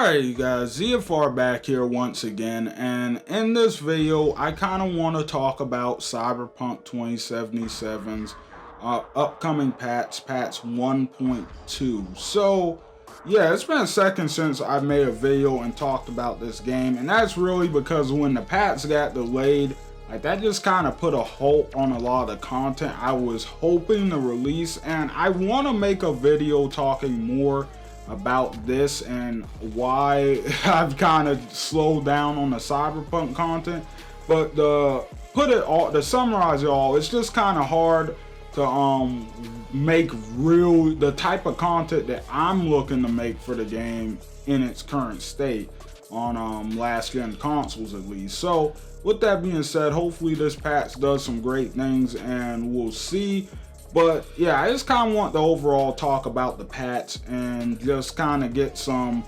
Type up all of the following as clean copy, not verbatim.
Alright you guys, ZFR back here once again, and in this video I kind of want to talk about Cyberpunk 2077's upcoming patch 1.2. So yeah, it's been a second since I made a video and talked about this game, and that's really because when the patch got delayed, like that just kind of put a halt on a lot of the content I was hoping to release, and I want to make a video talking more about this and why I've kind of slowed down on the Cyberpunk content. But to summarize it all, it's just kind of hard to make the type of content that I'm looking to make for the game in its current state on last gen consoles at least. So with that being said, hopefully this patch does some great things and we'll see. But yeah, I just kind of want to overall talk about the patch and just kind of get some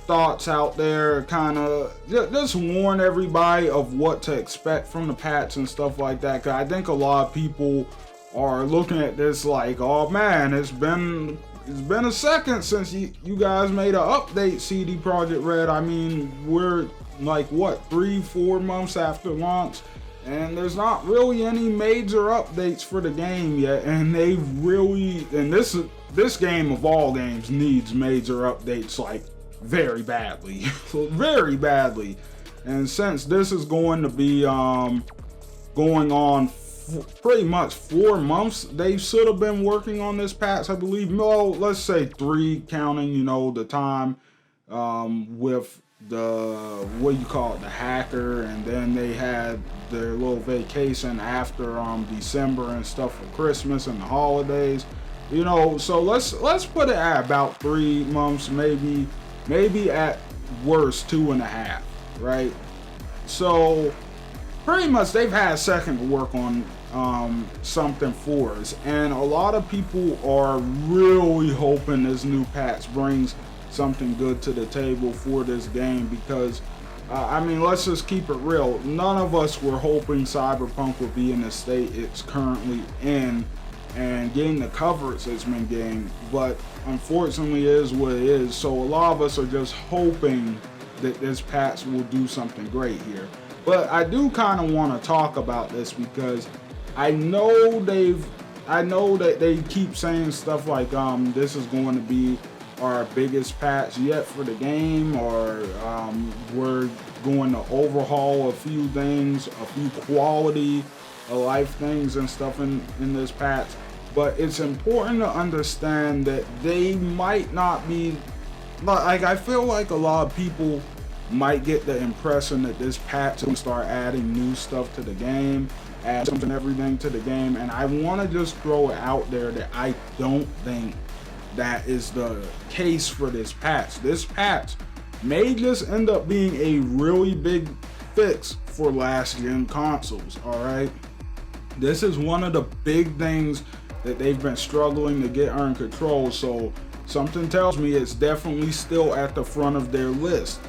thoughts out there, kind of just warn everybody of what to expect from the patch and stuff like that. Cause I think a lot of people are looking at this like, oh man, it's been a second since you guys made an update, CD Projekt Red. I mean, we're like what, 3-4 months after launch, and there's not really any major updates for the game yet, and this game of all games needs major updates like very badly. Very badly. And since this is going to be going on pretty much 4 months, they should have been working on this patch, I believe. No, let's say 3, counting the time with the the hacker, and then they had their little vacation after December and stuff for Christmas and the holidays, so let's put it at about 3 months, maybe at worst 2.5, right? So pretty much they've had a second to work on something for us, and a lot of people are really hoping this new patch brings something good to the table for this game, because I mean, let's just keep it real, none of us were hoping Cyberpunk would be in the state it's currently in and getting the coverage it's been getting, but unfortunately it is what it is. So a lot of us are just hoping that this patch will do something great here. But I do kind of want to talk about this because I know that they keep saying stuff like this is going to be our biggest patch yet for the game, or we're going to overhaul a few things, a few quality of life things and stuff in this patch. But it's important to understand that they might not be, like, I feel like a lot of people might get the impression that this patch will start adding new stuff to the game, add something everything to the game, and I want to just throw it out there that I don't think that is the case for this patch. This patch may just end up being a really big fix for last gen consoles, alright? This is one of the big things that they've been struggling to get under control, so something tells me it's definitely still at the front of their list.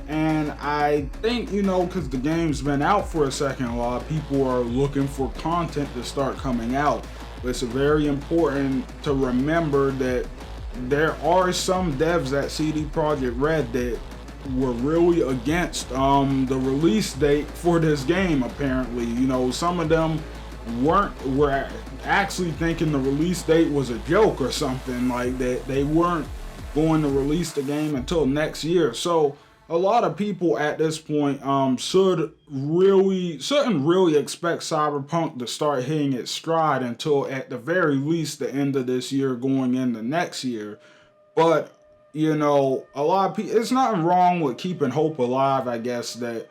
And I think, because the game's been out for a second, a lot of people are looking for content to start coming out. But it's very important to remember that there are some devs at CD Projekt Red that were really against the release date for this game, apparently. Some of them were actually thinking the release date was a joke or something, like that they weren't going to release the game until next year. So a lot of people at this point shouldn't really expect Cyberpunk to start hitting its stride until at the very least the end of this year going into next year. But a lot of people, it's nothing wrong with keeping hope alive, I guess, that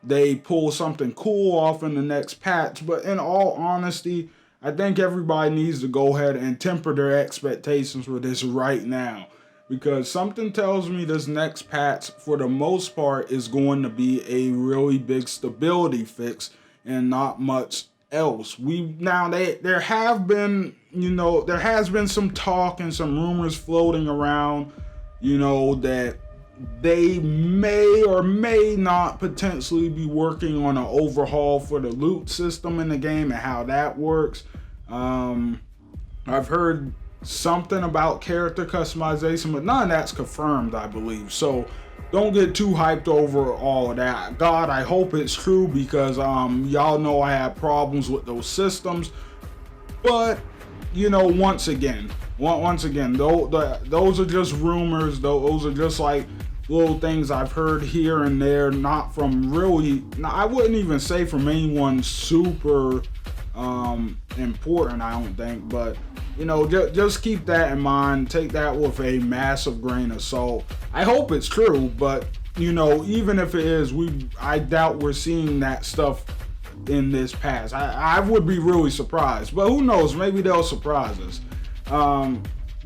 they pull something cool off in the next patch. But in all honesty, I think everybody needs to go ahead and temper their expectations for this right now, because something tells me this next patch, for the most part, is going to be a really big stability fix and not much else. There has been some talk and some rumors floating around, that they may or may not potentially be working on an overhaul for the loot system in the game and how that works. I've heard something about character customization, but none of that's confirmed, I believe. So don't get too hyped over all of that. God, I hope it's true, because y'all know I have problems with those systems. But you know, once again, those are just rumors. Those are just like little things I've heard here and there, not from really, I wouldn't even say from anyone super important, I don't think. But you know, just keep that in mind. Take that with a massive grain of salt. I hope it's true, but you know, even if it is, I doubt we're seeing that stuff in this patch. I would be really surprised, but who knows? Maybe they'll surprise us.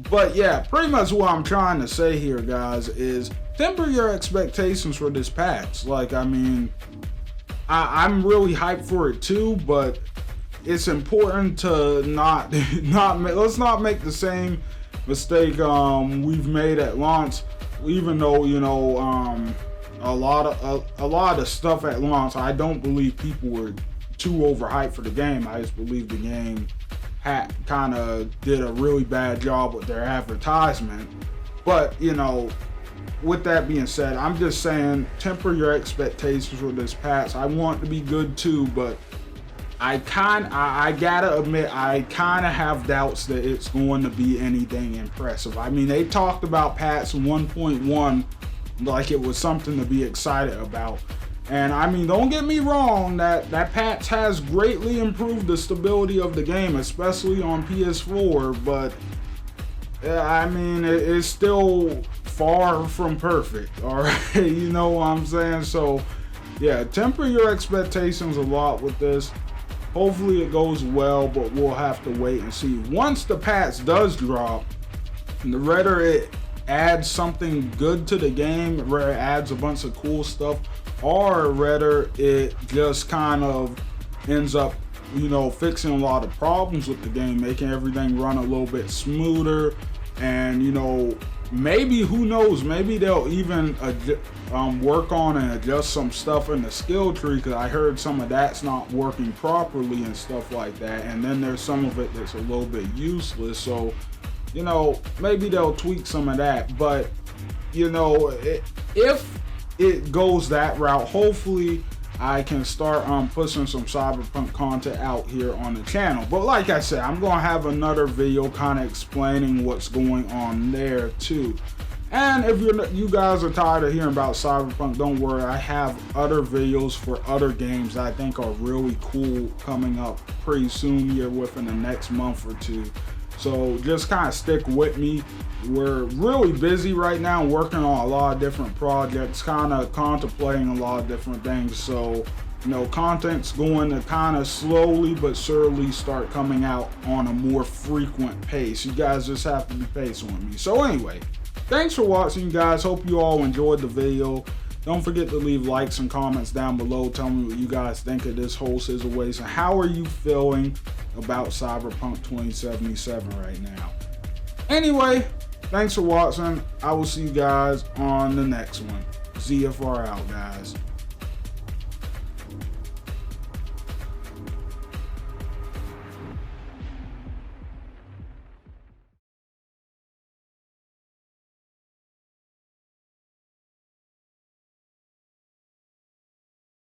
But yeah, pretty much what I'm trying to say here, guys, is temper your expectations for this patch. Like, I mean, I'm really hyped for it too, but it's important to let's not make the same mistake we've made at launch. Even though, you know, a lot of the stuff at launch, I don't believe people were too overhyped for the game. I just believe the game kind of did a really bad job with their advertisement. But you know, with that being said, I'm just saying, temper your expectations for this patch. I want it to be good too, but I gotta admit, I kind of have doubts that it's going to be anything impressive. I mean, they talked about patch 1.1 like it was something to be excited about. And I mean, don't get me wrong, that patch has greatly improved the stability of the game, especially on PS4, but I mean, it's still far from perfect, alright? You know what I'm saying? So yeah, temper your expectations a lot with this. Hopefully it goes well, but we'll have to wait and see. Once the patch does drop, whether it adds something good to the game, whether it adds a bunch of cool stuff, or whether it just kind of ends up, you know, fixing a lot of problems with the game, making everything run a little bit smoother, and you know, maybe, who knows, maybe they'll even work on and adjust some stuff in the skill tree, because I heard some of that's not working properly and stuff like that, and then there's some of it that's a little bit useless. So you know, maybe they'll tweak some of that. But you know, if it goes that route, hopefully I can start pushing some Cyberpunk content out here on the channel. But like I said, I'm gonna have another video kind of explaining what's going on there too. And if you guys are tired of hearing about Cyberpunk, don't worry, I have other videos for other games that I think are really cool coming up pretty soon here within the next month or two. So just kind of stick with me. We're really busy right now, working on a lot of different projects, kind of contemplating a lot of different things. So, you know, content's going to kind of slowly but surely start coming out on a more frequent pace. You guys just have to be patient with me. So anyway, thanks for watching, guys. Hope you all enjoyed the video. Don't forget to leave likes and comments down below. Tell me what you guys think of this whole situation. How are you feeling about Cyberpunk 2077 right now? Anyway, thanks for watching. I will see you guys on the next one. ZFR out, guys.